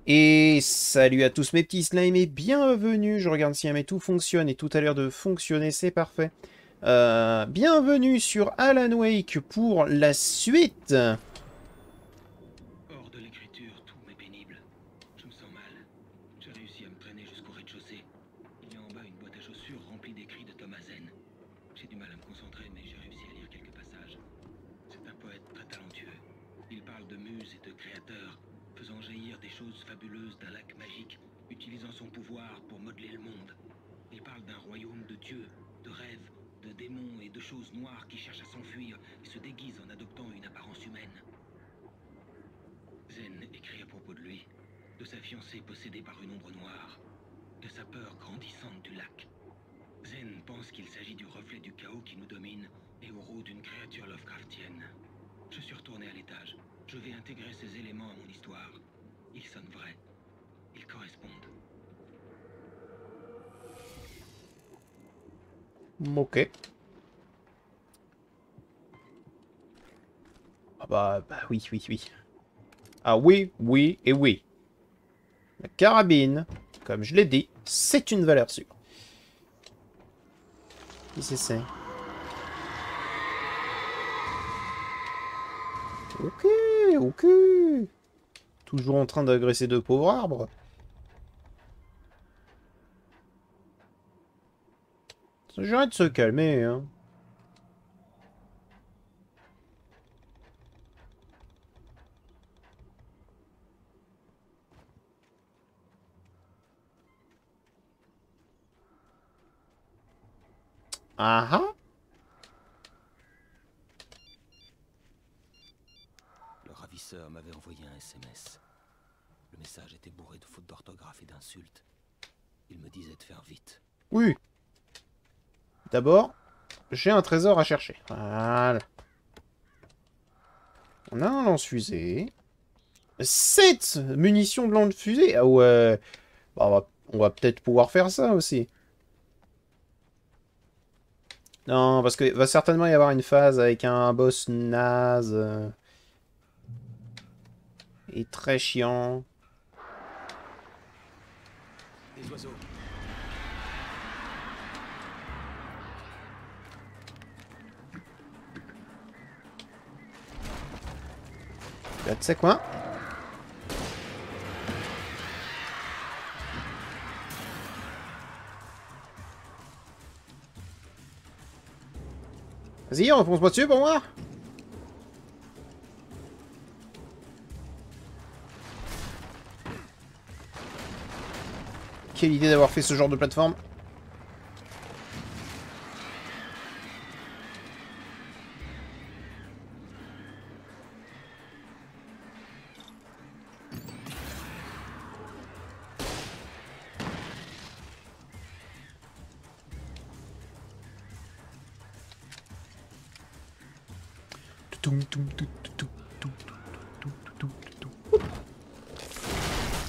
Et salut à tous mes petits slimes et bienvenue, je regarde si jamais tout fonctionne et tout a l'air de fonctionner, c'est parfait. Bienvenue sur Alan Wake pour la suite. Hors de l'écriture, tout m'est pénible. Je me sens mal. J'ai réussi à me traîner jusqu'au rez-de-chaussée. Il y a en bas une boîte à chaussures remplie d'écrits de Thomas Zen. J'ai du mal à me concentrer, mais j'ai réussi à lire quelques passages. C'est un poète très talentueux. Il parle de muses et de créateurs, faisant jaillir des choses fabuleuses d'un lac magique, utilisant son pouvoir pour modeler le monde. Il parle d'un royaume de dieux, de rêves, de démons et de choses noires qui cherchent à s'enfuir et se déguisent en adoptant une apparence humaine. Zen écrit à propos de lui, de sa fiancée possédée par une ombre noire, de sa peur grandissante du lac. Zen pense qu'il s'agit du reflet du chaos qui nous domine et au roue d'une créature Lovecraftienne. Je suis retourné à l'étage. Je vais intégrer ces éléments à mon histoire. Ils sonnent vrais. Ils correspondent. Ok. Ah bah oui, oui, oui. Ah oui, oui et oui. La carabine, comme je l'ai dit, c'est une valeur sûre. Qui c'est? Ok, ok. Toujours en train d'agresser de pauvres arbres. J'arrête de se calmer, hein. Ah ah. Le ravisseur m'avait envoyé un SMS. Le message était bourré de fautes d'orthographe et d'insultes. Il me disait de faire vite. Oui. D'abord, j'ai un trésor à chercher. Voilà. On a un lance-fusée. 7 munitions de lance-fusée. Ah ouais. Bah, on va peut-être pouvoir faire ça aussi. Non, parce qu'il va certainement y avoir une phase avec un boss naze. Et très chiant. Des oiseaux. Là, tu sais quoi? Vas-y, enfonce-moi dessus pour moi. Quelle idée d'avoir fait ce genre de plateforme.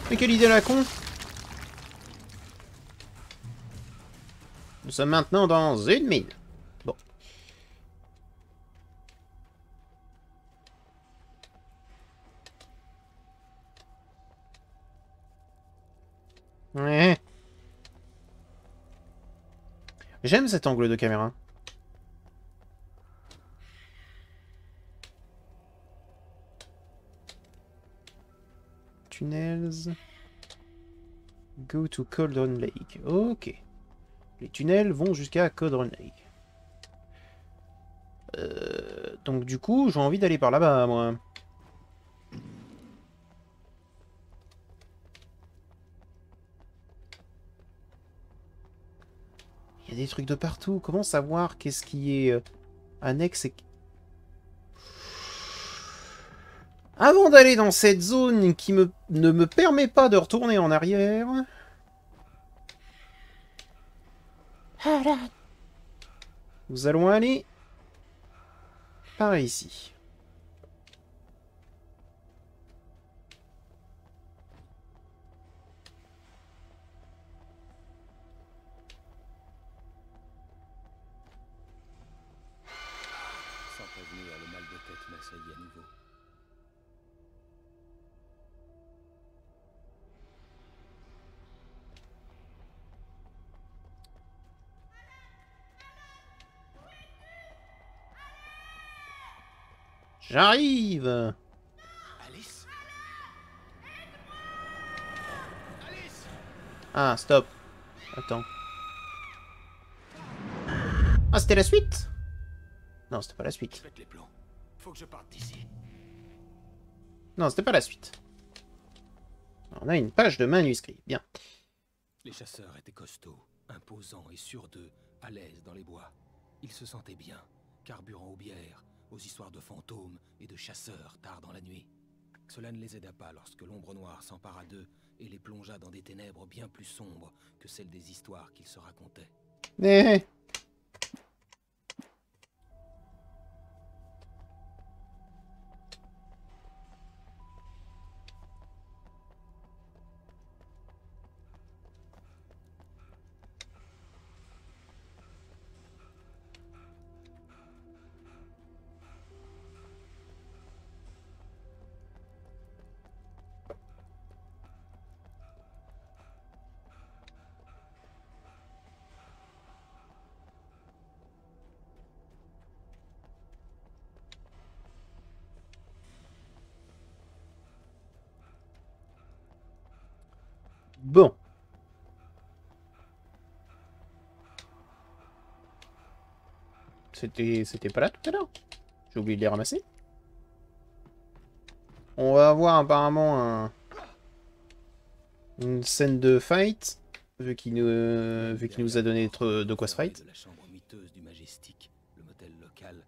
Mais quelle idée la con! Nous sommes maintenant dans une mine. Bon. Ouais. J'aime cet angle de caméra. Tunnels. Go to Cauldron Lake. Ok. Les tunnels vont jusqu'à Cauldron Lake. Donc du coup, j'ai envie d'aller par là-bas, moi. Il y a des trucs de partout. Comment savoir qu'est-ce qui est annexe et... Avant d'aller dans cette zone qui ne me permet pas de retourner en arrière... Nous allons aller par ici. Sans prévenir, le mal de tête m'assaillit à nouveau. J'arrive. Alice. Alice. Ah, stop. Attends. Ah, c'était la suite? Non, c'était pas la suite. Faites les plans. Faut que je parte d'ici. Non, c'était pas la suite. On a une page de manuscrit. Bien. Les chasseurs étaient costauds, imposants et sûrs d'eux, à l'aise dans les bois. Ils se sentaient bien, carburant aux bières, aux histoires de fantômes et de chasseurs tard dans la nuit. Cela ne les aida pas lorsque l'ombre noire s'empara d'eux et les plongea dans des ténèbres bien plus sombres que celles des histoires qu'ils se racontaient. Eh. Bon. C'était pas là tout à l'heure. J'ai oublié de les ramasser. On va avoir apparemment une scène de fight, vu qu'il nous a donné de quoi se fight. De la chambre miteuse du Majestic, le motel local,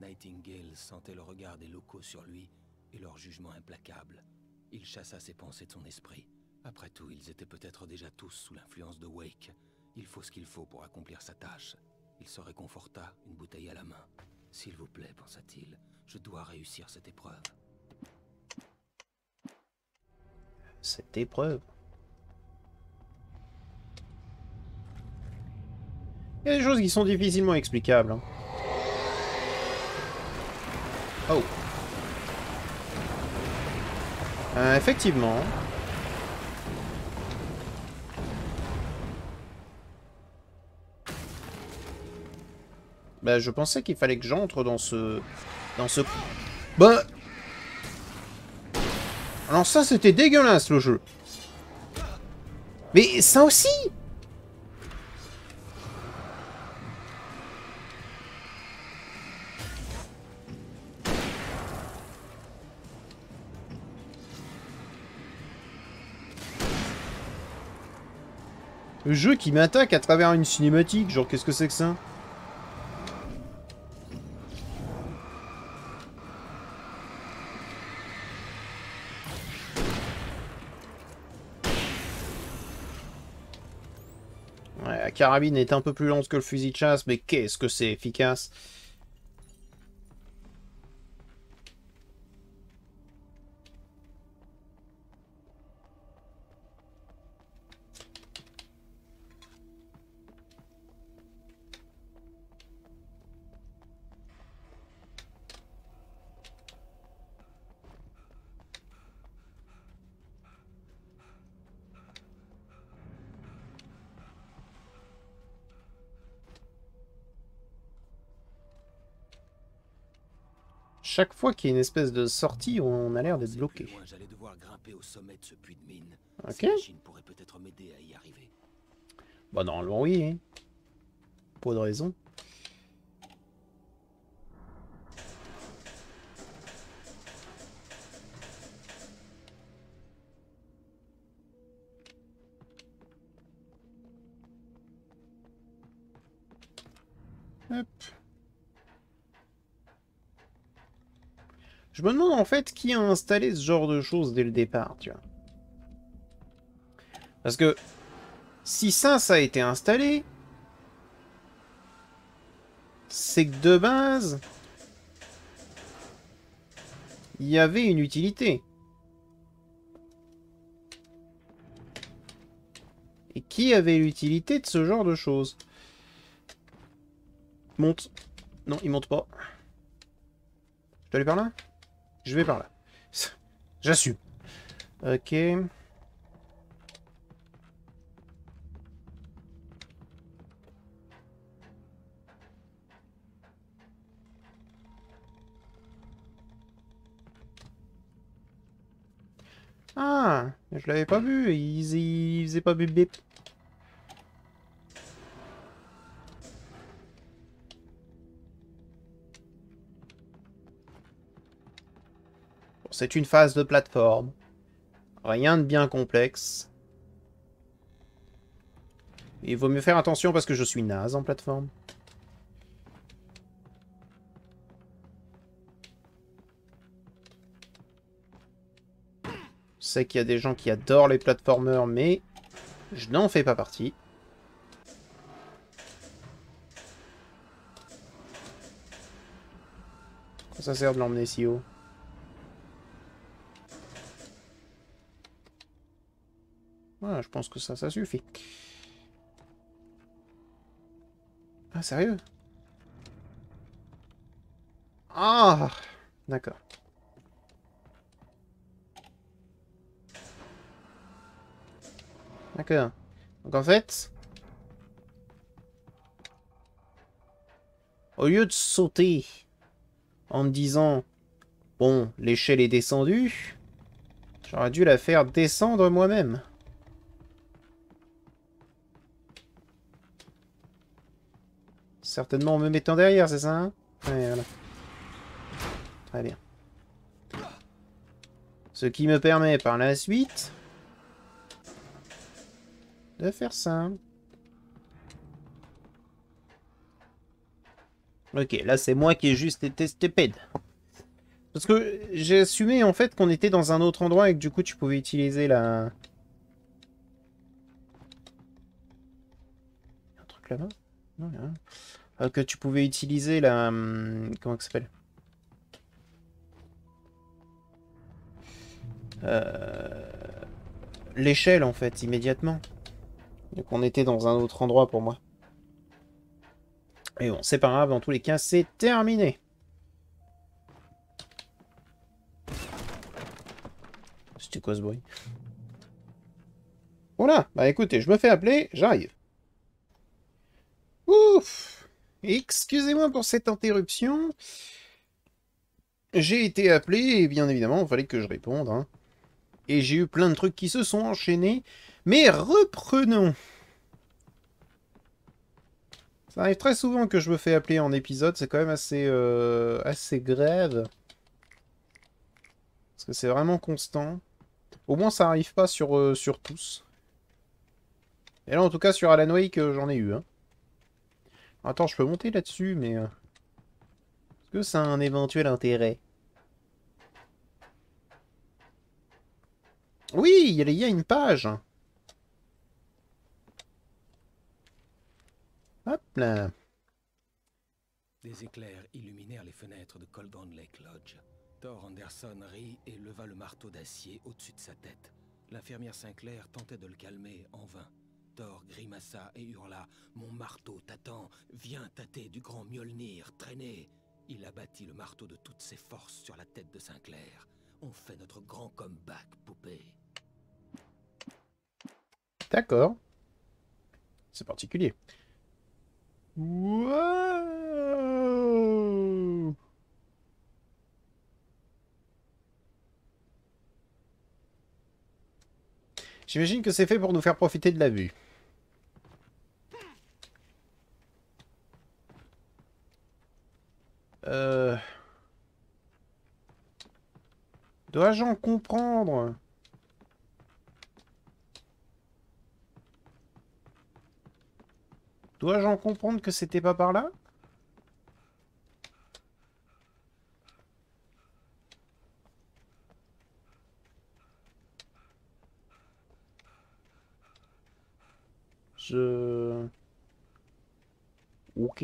Nightingale sentait le regard des locaux sur lui et leur jugement implacable. Il chassa ses pensées de son esprit. Après tout, ils étaient peut-être déjà tous sous l'influence de Wake. Il faut ce qu'il faut pour accomplir sa tâche. Il se réconforta, une bouteille à la main. S'il vous plaît, pensa-t-il, je dois réussir cette épreuve. Cette épreuve. Il y a des choses qui sont difficilement explicables. Hein. Oh. Effectivement. Bah, je pensais qu'il fallait que j'entre dans ce... Bah... Alors ça, c'était dégueulasse, le jeu. Mais ça aussi! Le jeu qui m'attaque à travers une cinématique, genre qu'est-ce que c'est que ça? Ouais, la carabine est un peu plus lente que le fusil de chasse, mais qu'est-ce que c'est efficace? Chaque fois qu'il y a une espèce de sortie, on a l'air d'être bloqué. J'allais devoir grimper au sommet de ce puits de mine. Ok. Ces machines pourraient peut-être m'aider à y arriver. Bah normalement oui. Hein. Pas de raison. Hop. Je me demande en fait qui a installé ce genre de choses dès le départ, tu vois. Parce que si ça a été installé, c'est que de base, il y avait une utilité. Et qui avait l'utilité de ce genre de choses? Monte. Non, il monte pas. Je dois aller par là? Je vais par là. J'assume. Ok. Ah, je l'avais pas vu, il faisait pas bip bip. Bon, c'est une phase de plateforme. Rien de bien complexe. Il vaut mieux faire attention parce que je suis naze en plateforme. Je sais qu'il y a des gens qui adorent les platformers, mais je n'en fais pas partie. Ça sert de l'emmener si haut. Voilà, je pense que ça suffit. Ah, sérieux? Ah! D'accord. D'accord. Donc en fait, au lieu de sauter en me disant, bon, l'échelle est descendue, j'aurais dû la faire descendre moi-même. Certainement en me mettant derrière, c'est ça, hein? Ouais, voilà. Très bien. Ce qui me permet par la suite de faire ça. Ok, là c'est moi qui ai juste été stupide. Parce que j'ai assumé en fait qu'on était dans un autre endroit et que du coup tu pouvais utiliser la... Y a un truc là-bas? Non, y a rien. Que tu pouvais utiliser la... comment ça s'appelle? Euh, L'échelle en fait, immédiatement. Donc on était dans un autre endroit pour moi. Et bon, c'est pas grave, dans tous les cas, c'est terminé. C'était quoi ce bruit? Voilà, bah écoutez, je me fais appeler, j'arrive. Ouf! Excusez-moi pour cette interruption. J'ai été appelé et bien évidemment, il fallait que je réponde, hein. Et j'ai eu plein de trucs qui se sont enchaînés. Mais reprenons. Ça arrive très souvent que je me fais appeler en épisode, c'est quand même assez grave. Parce que c'est vraiment constant. Au moins ça arrive pas sur tous. Et là en tout cas sur Alan Wake j'en ai eu, hein. Attends, je peux monter là-dessus, mais... est-ce que ça a un éventuel intérêt? Oui, il y a une page. Hop là. Des éclairs illuminèrent les fenêtres de Coldon Lake Lodge. Thor Anderson rit et leva le marteau d'acier au-dessus de sa tête. L'infirmière Sinclair tentait de le calmer en vain. Thor grimaça et hurla « Mon marteau t'attend, viens tâter du grand Mjolnir, traîner !» Il abattit le marteau de toutes ses forces sur la tête de Sinclair. On fait notre grand comeback, poupée. D'accord. C'est particulier. Wow. J'imagine que c'est fait pour nous faire profiter de la vue. Euh... Dois-je en comprendre? Dois-je en comprendre que c'était pas par là? Je... Ok.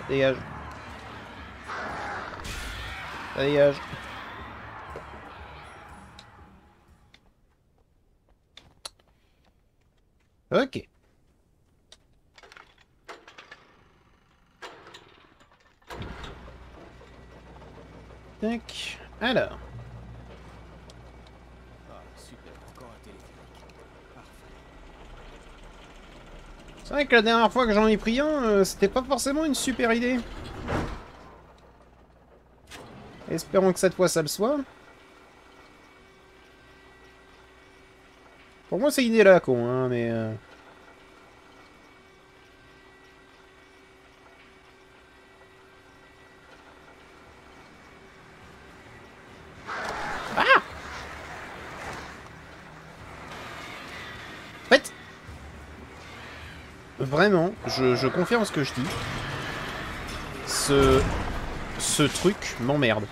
Dégage. Dégage. Ok. Tac. Alors. Ah, super, encore un téléphérique. Parfait. C'est vrai que la dernière fois que j'en ai pris un, c'était pas forcément une super idée. Espérons que cette fois ça le soit. Pour moi c'est une idée là con, hein, mais... En fait, vraiment, je confirme ce que je dis. Ce truc m'emmerde.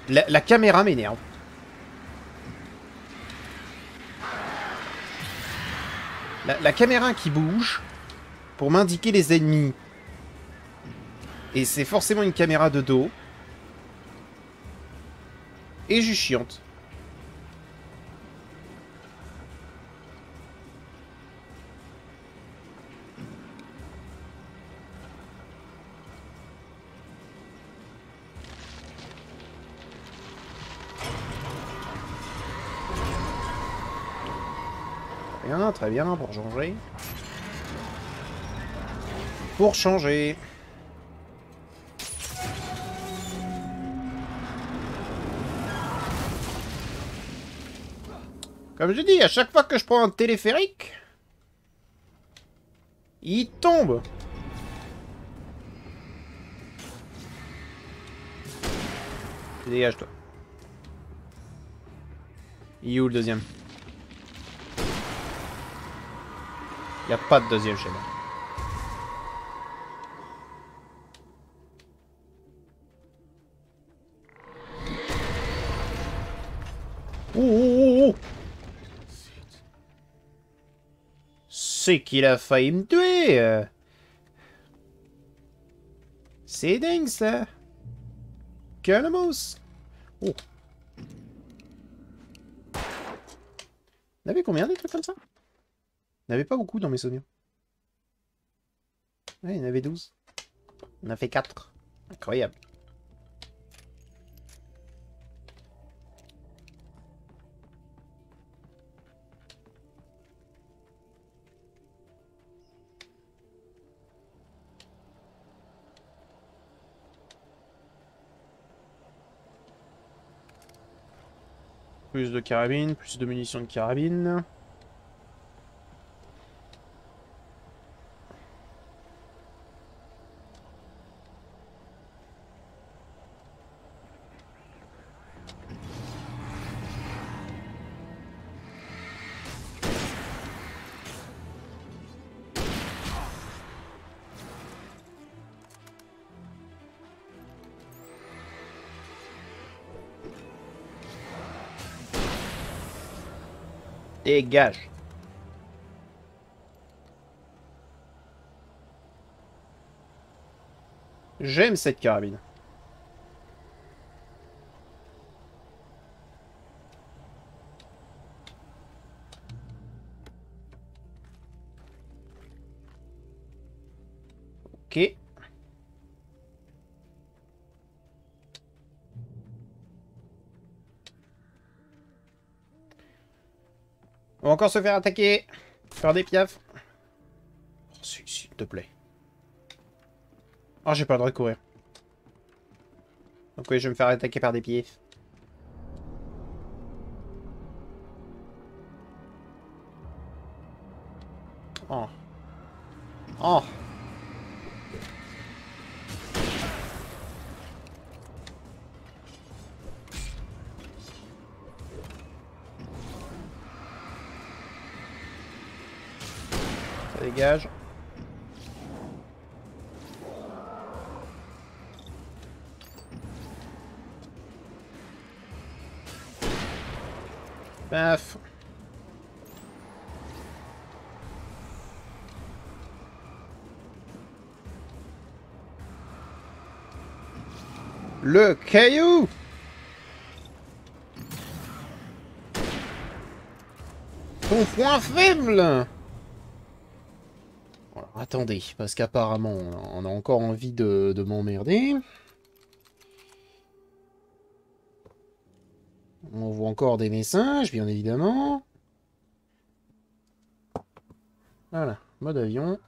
La caméra m'énerve. La caméra qui bouge pour m'indiquer les ennemis. Et c'est forcément une caméra de dos. Et juste chiante. Bien, très bien, pour changer. Pour changer. Comme je dis, à chaque fois que je prends un téléphérique, il tombe. Dégage-toi. Il est où le deuxième? Il n'y a pas de deuxième chez moi. Oh, c'est qu'il a failli me tuer. C'est dingue ça. Calmos. Oh. On avait combien des trucs comme ça? On avait pas beaucoup dans mes souvenirs. Ouais, il y en avait 12. On a fait 4. Incroyable. Plus de carabine, plus de munitions de carabine. Dégage. J'aime cette carabine. Ok. On va encore se faire attaquer. Faire des piafs. Oh, s'il te plaît. Oh, j'ai pas le droit de courir. Donc oui, je vais me faire attaquer par des pieds. Oh. Oh. Ça dégage. Paf. Le caillou. Ton point faible. Alors, attendez, parce qu'apparemment, on a encore envie de m'emmerder. On voit encore des messages, bien évidemment. Voilà, mode avion.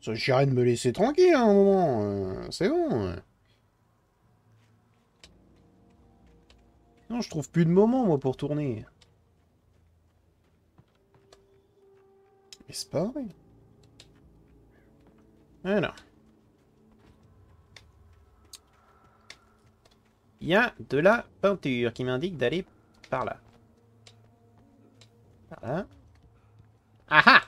Ça suffirait de me laisser tranquille à un moment. C'est bon. Non, je trouve plus de moment, moi, pour tourner. Mais c'est pas vrai. Voilà. Il y a de la peinture qui m'indique d'aller par là. Par là. Ah ah!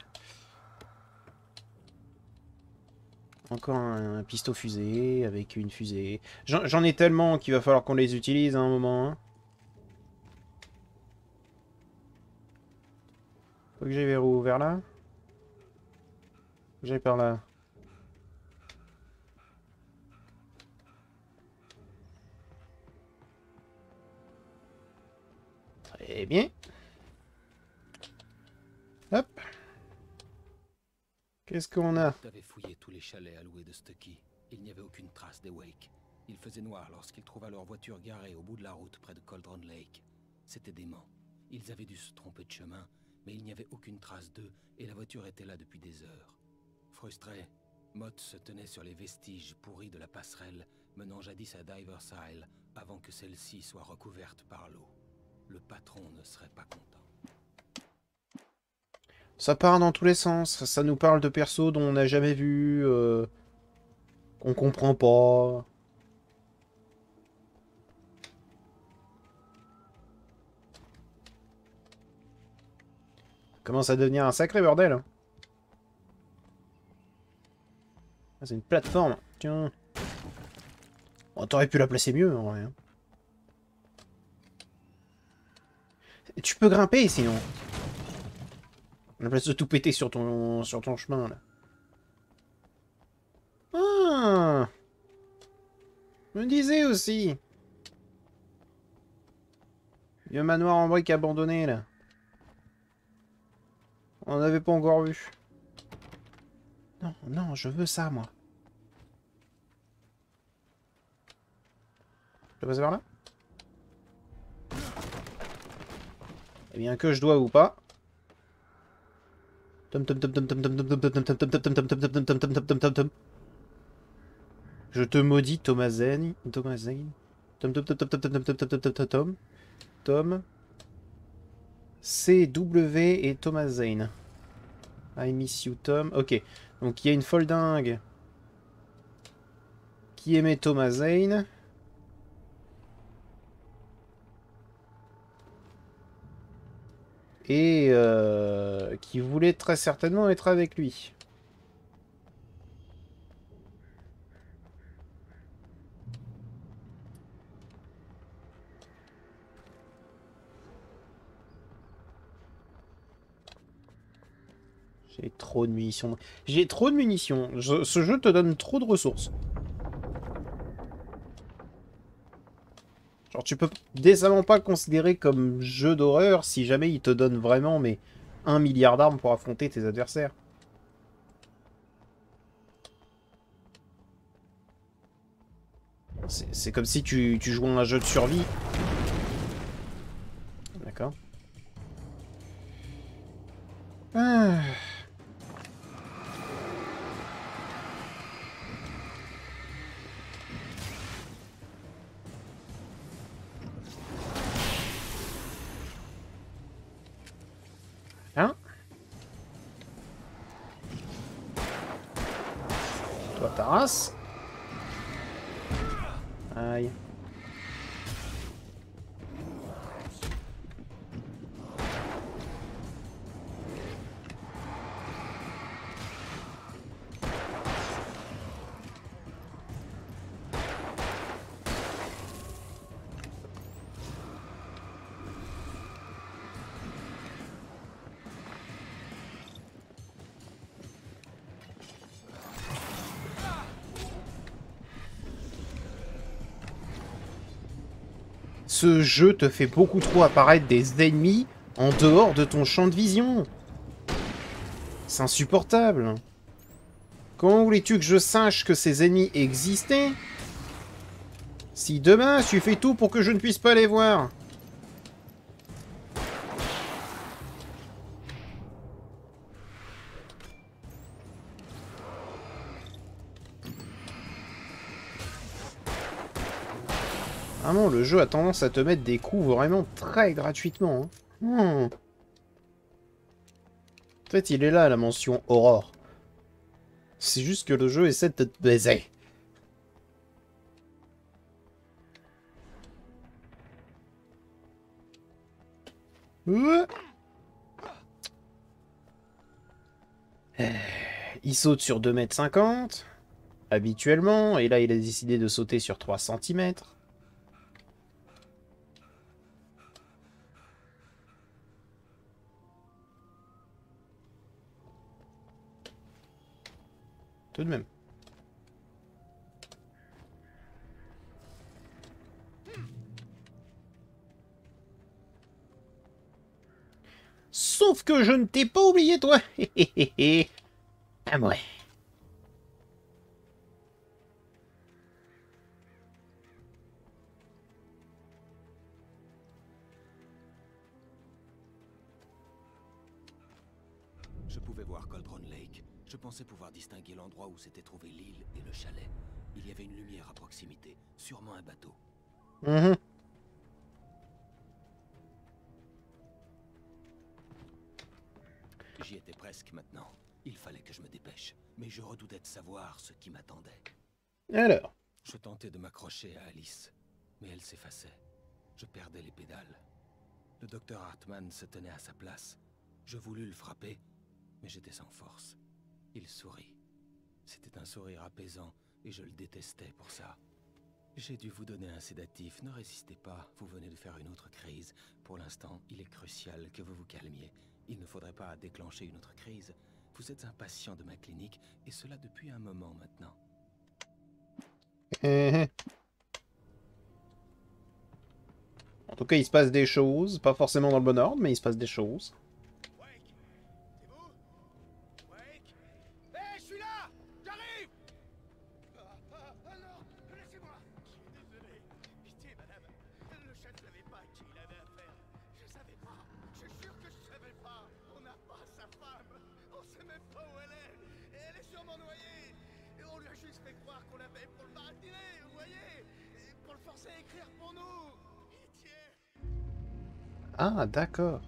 Encore un piston fusée avec une fusée. J'en ai tellement qu'il va falloir qu'on les utilise à un moment. Hein. Faut que j'aille vers où? Vers là? Faut que j'aille par là. Très bien. Hop. Qu'est-ce qu'on a? T'avais fouillé tous les chalets à louer de Stucky. Il n'y avait aucune trace des Wake. Il faisait noir lorsqu'ils trouva leur voiture garée au bout de la route près de Cauldron Lake. C'était dément. Ils avaient dû se tromper de chemin, mais il n'y avait aucune trace d'eux et la voiture était là depuis des heures. Frustré, Mott se tenait sur les vestiges pourris de la passerelle menant jadis à Diver's Isle avant que celle-ci soit recouverte par l'eau. Le patron ne serait pas content. Ça part dans tous les sens. Ça nous parle de persos dont on n'a jamais vu, qu'on comprend pas. Ça commence à devenir un sacré bordel. Hein. Ah, c'est une plateforme. Tiens. Oh, t'aurais pu la placer mieux en vrai. Hein. Tu peux grimper sinon. À la place de tout péter sur ton chemin, là. Ah! Je me disais aussi. Vieux manoir en briques abandonné, là. On n'avait pas encore vu. Non, non, je veux ça, moi. Je dois passer par là? Eh bien, que je dois ou pas. Je te maudis, Thomas Zane. Tom. CW et Thomas Zane. I miss you, Tom. Ok. Donc, il y a une folle dingue qui aimait Thomas Zane. Et qui voulait très certainement être avec lui. J'ai trop de munitions. J'ai trop de munitions. Ce jeu te donne trop de ressources. Genre, tu peux décemment pas le considérer comme jeu d'horreur si jamais il te donne vraiment 1 milliard d'armes pour affronter tes adversaires. C'est comme si tu jouais à un jeu de survie. D'accord. Ah. Hein? Toi, ta race. Aïe. Ce jeu te fait beaucoup trop apparaître des ennemis en dehors de ton champ de vision. C'est insupportable. Comment voulais-tu que je sache que ces ennemis existaient si demain tu fais tout pour que je ne puisse pas les voir? Vraiment, le jeu a tendance à te mettre des coups vraiment très gratuitement. Hein. En fait, il est là, la mention Aurore. C'est juste que le jeu essaie de te baiser. Il saute sur 2,50 m, habituellement, et là il a décidé de sauter sur 3 cm. Tout de même. Sauf que je ne t'ai pas oublié, toi. Ah ouais. Je pouvais voir Cauldron Lake. Je pensais pouvoir distinguer l'endroit où s'était trouvé l'île et le chalet. Il y avait une lumière à proximité, sûrement un bateau. J'y étais presque maintenant. Il fallait que je me dépêche. Mais je redoutais de savoir ce qui m'attendait. Alors. Je tentais de m'accrocher à Alice, mais elle s'effaçait. Je perdais les pédales. Le docteur Hartman se tenait à sa place. Je voulus le frapper, mais j'étais sans force. Il sourit. C'était un sourire apaisant, et je le détestais pour ça. J'ai dû vous donner un sédatif, ne résistez pas, vous venez de faire une autre crise. Pour l'instant, il est crucial que vous vous calmiez. Il ne faudrait pas déclencher une autre crise. Vous êtes un patient de ma clinique, et cela depuis un moment maintenant. En tout cas, il se passe des choses, pas forcément dans le bon ordre, mais il se passe des choses. Ah, d'accord.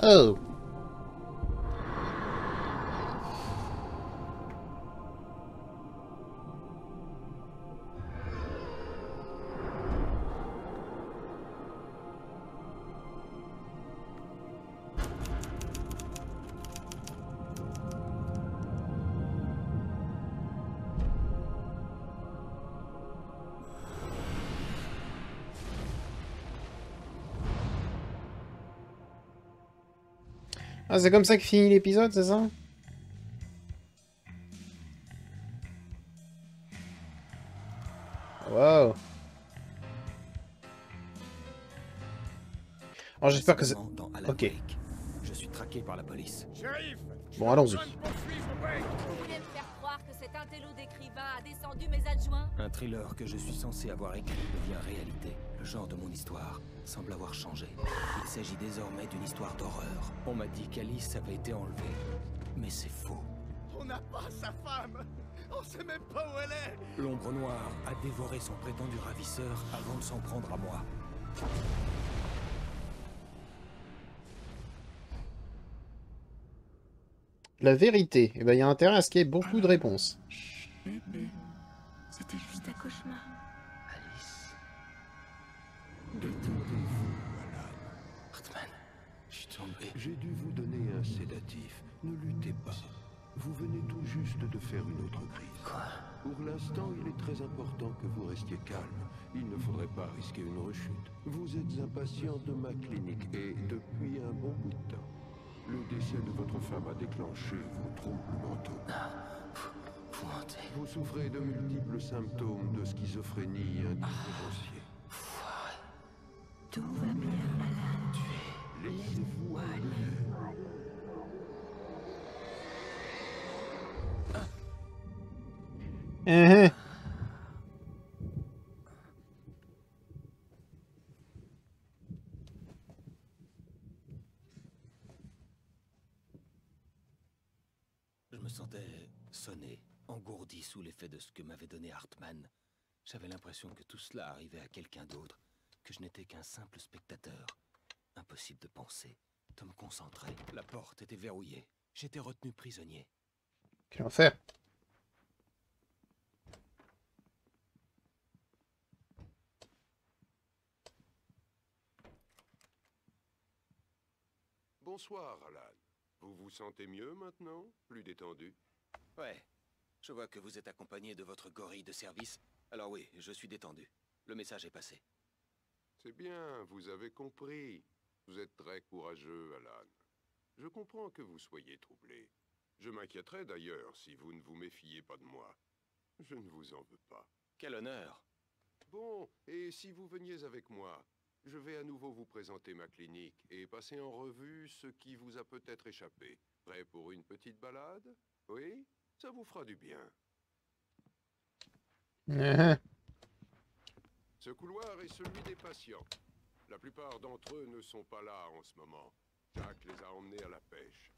Oh. Ah, c'est comme ça que finit l'épisode, c'est ça? Wow. Alors j'espère que c'est... Ok. Je suis traqué par la police. Bon, allons-y. Vous voulez me faire croire que cet intello d'écrivain a descendu mes adjoints? Un thriller que je suis censé avoir écrit devient réalité. Le genre de mon histoire semble avoir changé. Il s'agit désormais d'une histoire d'horreur. On m'a dit qu'Alice avait été enlevée. Mais c'est faux. On n'a pas sa femme. On sait même pas où elle est. L'ombre noire a dévoré son prétendu ravisseur avant de s'en prendre à moi. La vérité. Eh ben, il y a intérêt à ce qu'il y ait beaucoup de réponses. C'était juste un cauchemar. Détendez-vous, Alan. Hartman, je suis tombé. J'ai dû vous donner un sédatif. Ne luttez pas. Vous venez tout juste de faire une autre crise. Quoi? Pour l'instant, il est très important que vous restiez calme. Il ne faudrait pas risquer une rechute. Vous êtes un patient de ma clinique et depuis un bon bout de temps. Le décès de votre femme a déclenché vos troubles mentaux. Vous mentez. Vous souffrez de multiples symptômes de schizophrénie indifférenciée. Tout va bien, Alan. Laissez-vous aller. Mhm. Je me sentais sonné, engourdi sous l'effet de ce que m'avait donné Hartman. J'avais l'impression que tout cela arrivait à quelqu'un d'autre, que je n'étais qu'un simple spectateur. Impossible de penser, de me concentrer. La porte était verrouillée. J'étais retenu prisonnier. Quel enfer. Bonsoir, Alan. Vous vous sentez mieux maintenant? Plus détendu? Ouais, je vois que vous êtes accompagné de votre gorille de service. Alors oui, je suis détendu. Le message est passé. C'est bien, vous avez compris. Vous êtes très courageux, Alan. Je comprends que vous soyez troublé. Je m'inquiéterais d'ailleurs si vous ne vous méfiez pas de moi. Je ne vous en veux pas. Quel honneur! Bon, et si vous veniez avec moi? Je vais à nouveau vous présenter ma clinique et passer en revue ce qui vous a peut-être échappé. Prêt pour une petite balade? Oui? Ça vous fera du bien. Mhm. Ce couloir est celui des patients. La plupart d'entre eux ne sont pas là en ce moment. Jack les a emmenés à la pêche.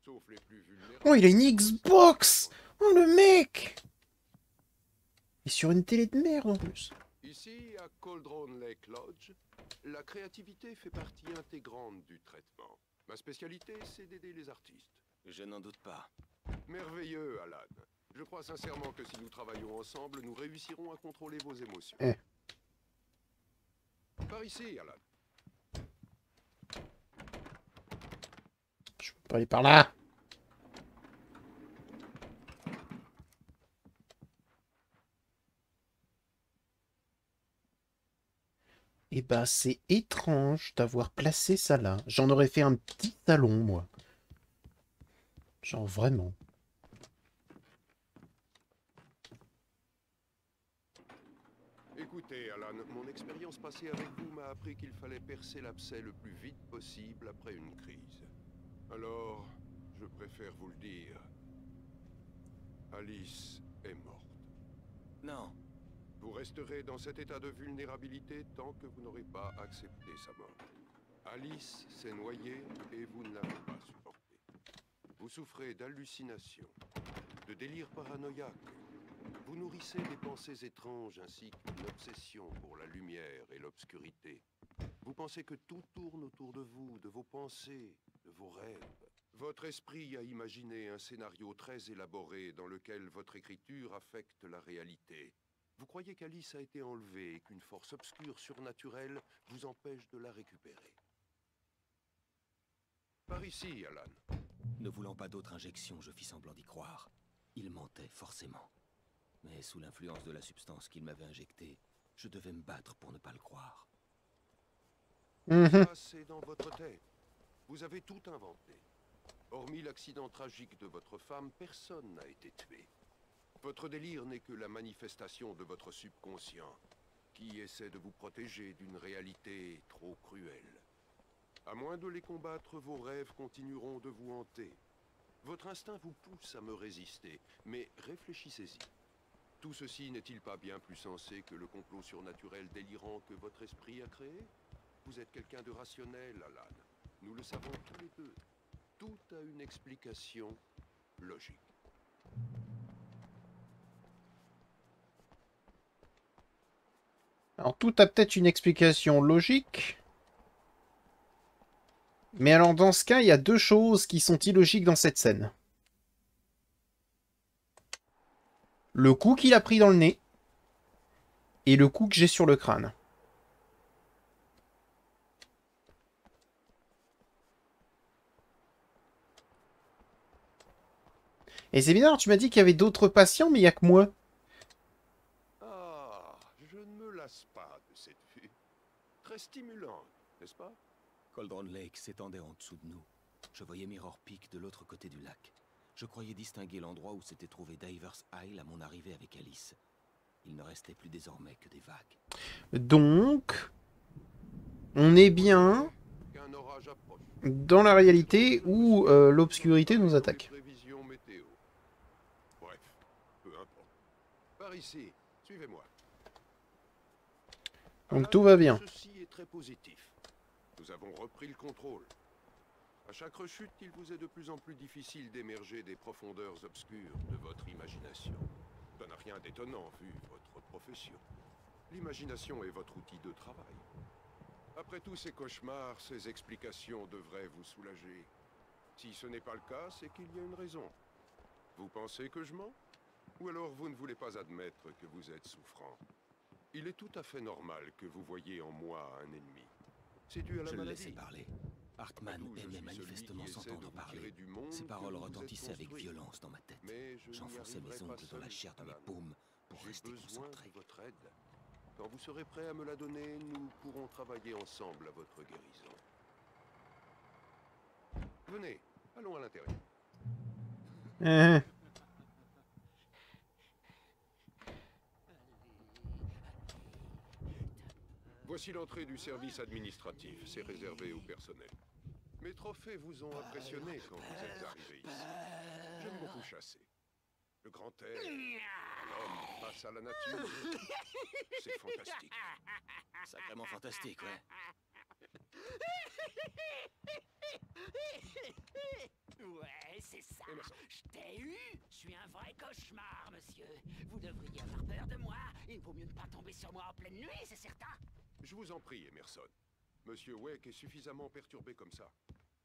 Sauf les plus vulnérables. Oh, il a une Xbox! Oh, le mec! Et sur une télé de merde en plus. Ici, à Cauldron Lake Lodge, la créativité fait partie intégrante du traitement. Ma spécialité, c'est d'aider les artistes. Je n'en doute pas. Merveilleux, Alan. Je crois sincèrement que si nous travaillons ensemble, nous réussirons à contrôler vos émotions. Eh. Par ici, Alan. Je peux pas aller par là. Eh ben, c'est étrange d'avoir placé ça là. J'en aurais fait un petit salon, moi. Genre, vraiment. Écoutez, Alan, mon expérience passée avec vous m'a appris qu'il fallait percer l'abcès le plus vite possible après une crise. Alors, je préfère vous le dire. Alice est morte. Non, Vous resterez dans cet état de vulnérabilité tant que vous n'aurez pas accepté sa mort. Alice s'est noyée et vous ne l'avez pas supporté. Vous souffrez d'hallucinations, de délires paranoïaques. Vous nourrissez des pensées étranges ainsi qu'une obsession pour la lumière et l'obscurité. Vous pensez que tout tourne autour de vous, de vos pensées, de vos rêves. Votre esprit a imaginé un scénario très élaboré dans lequel votre écriture affecte la réalité. Vous croyez qu'Alice a été enlevée et qu'une force obscure surnaturelle vous empêche de la récupérer. Par ici, Alan. ne voulant pas d'autre injection, je fis semblant d'y croire. Il mentait forcément. Mais sous l'influence de la substance qu'il m'avait injectée, je devais me battre pour ne pas le croire. Mhm. Ça, c'est dans votre tête. Vous avez tout inventé. Hormis l'accident tragique de votre femme, personne n'a été tué. Votre délire n'est que la manifestation de votre subconscient, qui essaie de vous protéger d'une réalité trop cruelle. À moins de les combattre, vos rêves continueront de vous hanter. Votre instinct vous pousse à me résister, mais réfléchissez-y. Tout ceci n'est-il pas bien plus sensé que le complot surnaturel délirant que votre esprit a créé? Vous êtes quelqu'un de rationnel, Alan. Nous le savons tous les deux. Tout a une explication logique. Alors, tout a peut-être une explication logique. Mais alors, dans ce cas, il y a deux choses qui sont illogiques dans cette scène. Le coup qu'il a pris dans le nez et le coup que j'ai sur le crâne. Et c'est bizarre, tu m'as dit qu'il y avait d'autres patients, mais il y a que moi. Ah, je ne me lasse pas de cette vue. Très stimulante, n'est-ce pas? Cauldron Lake s'étendait en dessous de nous. Je voyais Mirror Peak de l'autre côté du lac. Je croyais distinguer l'endroit où s'était trouvé Divers Isle à mon arrivée avec Alice. Il ne restait plus désormais que des vagues. Donc, on est bien Qu'un orage approche. dans la réalité où l'obscurité nous attaque. Prévisions météo. Bref, peu importe. Par ici, suivez-moi. Donc tout va bien. Ceci est très positif. Nous avons repris le contrôle. À chaque rechute, il vous est de plus en plus difficile d'émerger des profondeurs obscures de votre imagination. Ça n'a rien d'étonnant vu votre profession. L'imagination est votre outil de travail. Après tous ces cauchemars, ces explications devraient vous soulager. Si ce n'est pas le cas, c'est qu'il y a une raison. Vous pensez que je mens? Ou alors vous ne voulez pas admettre que vous êtes souffrant? Il est tout à fait normal que vous voyiez en moi un ennemi. C'est dû à la Je le maladie. laissais parler. Hartman Après tout, je aimait suis manifestement celui qui essaie s'entendre de vous parler. tirer du monde Ses que paroles vous vous êtes retentissaient avec construit. violence dans ma tête. Mais je n'y J'enfonçais mes arriverai pas ongles dans la seul, chair de mes Alan. paumes pour J'ai rester besoin concentré. de votre aide. Quand vous serez prêt à me la donner, nous pourrons travailler ensemble à votre guérison. Venez, allons à l'intérieur. Hein. Voici l'entrée du service administratif. C'est réservé au personnel. Mes trophées vous ont impressionné quand vous êtes arrivé ici. J'aime beaucoup chasser. Le grand air, l'homme face à la nature, c'est fantastique. Sacrément fantastique, ouais. Ouais, c'est ça. Emerson. Je t'ai eu. Je suis un vrai cauchemar, monsieur. Vous devriez avoir peur de moi. Il vaut mieux ne pas tomber sur moi en pleine nuit, c'est certain. Je vous en prie, Emerson. Monsieur Wake est suffisamment perturbé comme ça.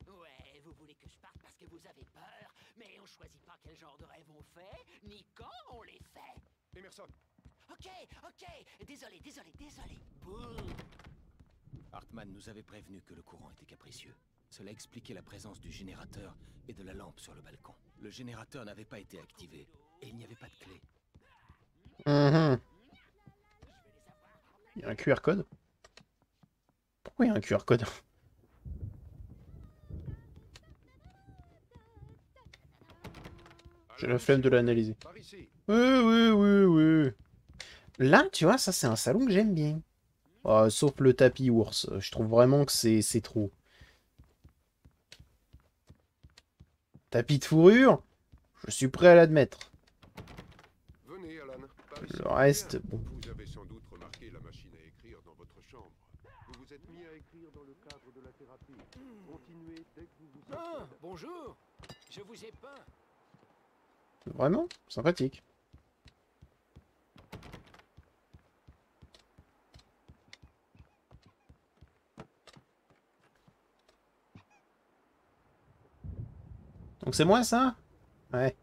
Ouais, vous voulez que je parte parce que vous avez peur, mais on choisit pas quel genre de rêve on fait, ni quand on les fait. Emerson, Ok, désolé. Boum. Hartman nous avait prévenu que le courant était capricieux. Cela expliquait la présence du générateur et de la lampe sur le balcon. Le générateur n'avait pas été activé et il n'y avait pas de clé. Mhm. Il y a un QR code. Pourquoi il y a un QR code? J'ai la flemme de l'analyser. par ici. Oui. Là, tu vois, ça c'est un salon que j'aime bien. Sauf le tapis ours. Je trouve vraiment que c'est trop. Tapis de fourrure, je suis prêt à l'admettre. Venez, Alan. Par ici. Le reste, bon. Vous avez sans doute remarqué la machine à écrire dans votre chambre. Vous vous êtes mis à écrire dans le cadre de la thérapie. Continuez dès que vous vous sentez. Ah, bonjour. Je vous ai peint. Vraiment sympathique. Donc c'est moi ça? Ouais.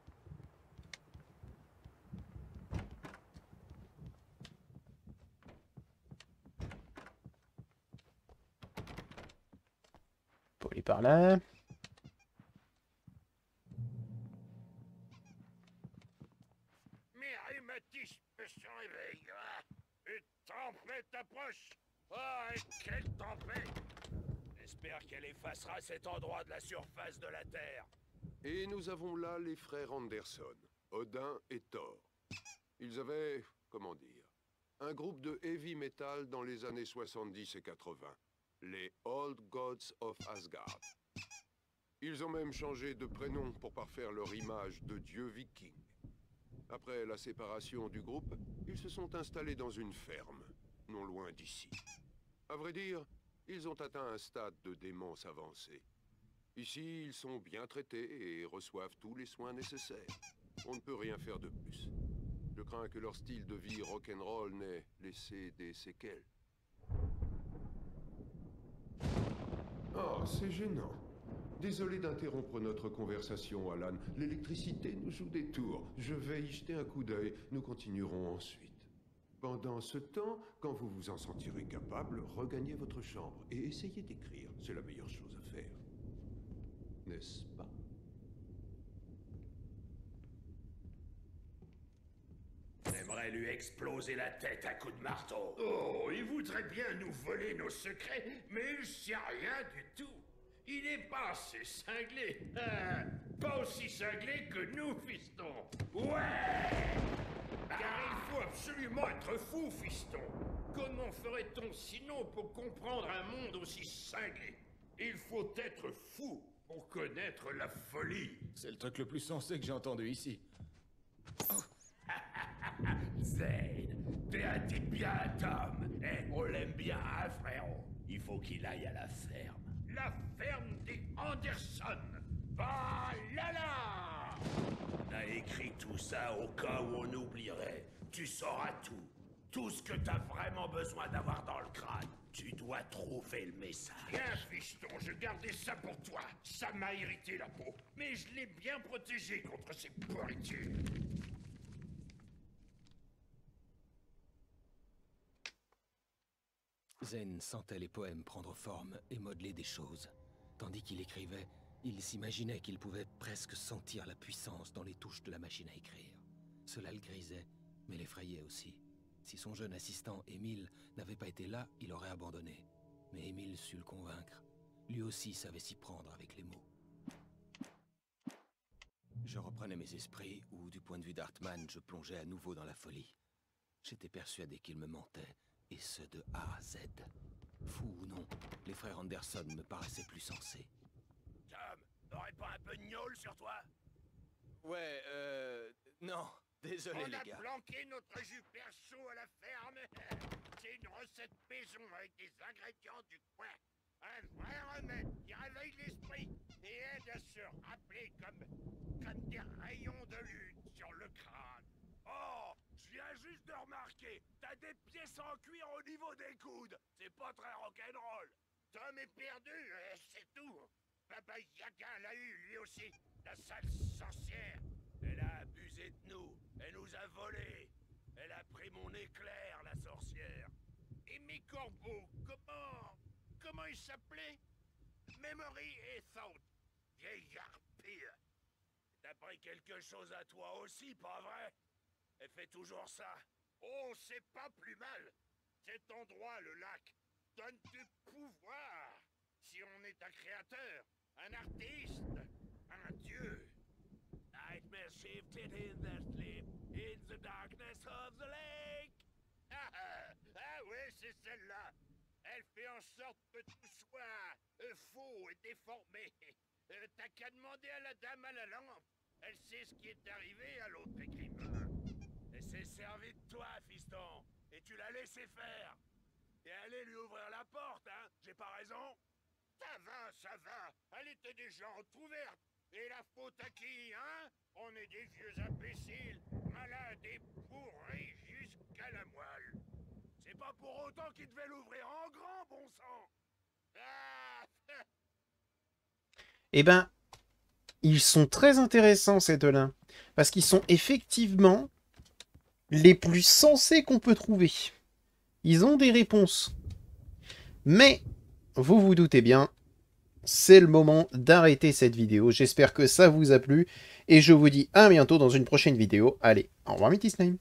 Faut aller par là. Mes rhumatismes se réveillent. Une tempête approche. Ah, et quelle tempête! J'espère qu'elle effacera cet endroit de la surface de la Terre. Et nous avons là les frères Anderson, Odin et Thor. Ils avaient, comment dire, un groupe de heavy metal dans les années 70 et 80. Les Old Gods of Asgard. Ils ont même changé de prénom pour parfaire leur image de dieux vikings. Après la séparation du groupe, ils se sont installés dans une ferme, non loin d'ici. À vrai dire, ils ont atteint un stade de démence avancée. Ici, ils sont bien traités et reçoivent tous les soins nécessaires. On ne peut rien faire de plus. Je crains que leur style de vie rock'n'roll n'ait laissé des séquelles. Oh, c'est gênant. Désolé d'interrompre notre conversation, Alan. L'électricité nous joue des tours. Je vais y jeter un coup d'œil. Nous continuerons ensuite. Pendant ce temps, quand vous vous en sentirez capable, regagnez votre chambre et essayez d'écrire. C'est la meilleure chose à faire. N'est-ce pas? voudrait lui exploser la tête à coups de marteau. Oh, il voudrait bien nous voler nos secrets, mais il sait rien du tout. Il n'est pas assez cinglé. Pas aussi cinglé que nous, fiston. Ouais! Car il faut absolument être fou, fiston. Comment ferait-on sinon pour comprendre un monde aussi cinglé? Il faut être fou pour connaître la folie. C'est le truc le plus sensé que j'ai entendu ici. Zane, t'es un type bien, Tom. Eh, on l'aime bien, hein, frérot? Il faut qu'il aille à la ferme. La ferme des Anderson. Va là là! On a écrit tout ça au cas où on oublierait. Tu sauras tout. Tout ce que t'as vraiment besoin d'avoir dans le crâne. Tu dois trouver le message. Bien, fiston, je gardais ça pour toi. Ça m'a irrité la peau. Mais je l'ai bien protégé contre ces pourritures. Zen sentait les poèmes prendre forme et modeler des choses. Tandis qu'il écrivait, il s'imaginait qu'il pouvait presque sentir la puissance dans les touches de la machine à écrire. Cela le grisait, mais l'effrayait aussi. Si son jeune assistant, Émile, n'avait pas été là, il aurait abandonné. Mais Émile sut le convaincre. Lui aussi savait s'y prendre avec les mots. Je reprenais mes esprits, ou du point de vue d'Hartman, je plongeais à nouveau dans la folie. J'étais persuadé qu'il me mentait, et ce de A à Z. Fou ou non, les frères Anderson me paraissaient plus sensés. Tom, t'aurais pas un peu de gnôle sur toi? Ouais, non, désolé les gars. On a planqué notre jus perso à la ferme. C'est une recette maison avec des ingrédients du coin. Un vrai remède qui réveille l'esprit et aide à se rappeler comme des rayons de lune sur le crâne. Oh, je viens juste de remarquer, t'as des pièces en cuir au niveau des coudes. C'est pas très rock'n'roll. Tom est perdu, c'est tout. Baba Yaga l'a eu, lui aussi, la sale sorcière. Elle a abusé de nous, elle nous a volés. Elle a pris mon éclair, la sorcière. Et mes corbeaux, comment ils s'appelaient? Memory et Thought. Vieille harpie. T'as pris quelque chose à toi aussi, pas vrai? Elle fait toujours ça. Oh, c'est pas plus mal. Cet endroit, le lac, donne du pouvoir. Si on est un créateur, un artiste, un dieu. Nightmare shifted in their sleep, in the darkness of the lake. Ah ouais, c'est celle-là. Elle fait en sorte que tout soit faux et déformé. T'as qu'à demander à la dame à la lampe. Elle sait ce qui est arrivé à l'autre écrivain. Elle s'est servie de toi, fiston. Et tu l'as laissé faire. Et allez lui ouvrir la porte, hein? J'ai pas raison? Ça va. Elle était déjà entrouverte. Et la faute à qui, hein? On est des vieux imbéciles, malades et pourris jusqu'à la moelle. C'est pas pour autant qu'il devait l'ouvrir en grand, bon sang. Ah. Eh ben, ils sont très intéressants, ces deux-là. Parce qu'ils sont effectivement les plus sensés qu'on peut trouver. Ils ont des réponses. Mais, vous vous doutez bien, c'est le moment d'arrêter cette vidéo. J'espère que ça vous a plu. Et je vous dis à bientôt dans une prochaine vidéo. Allez, au revoir Meaty Slime.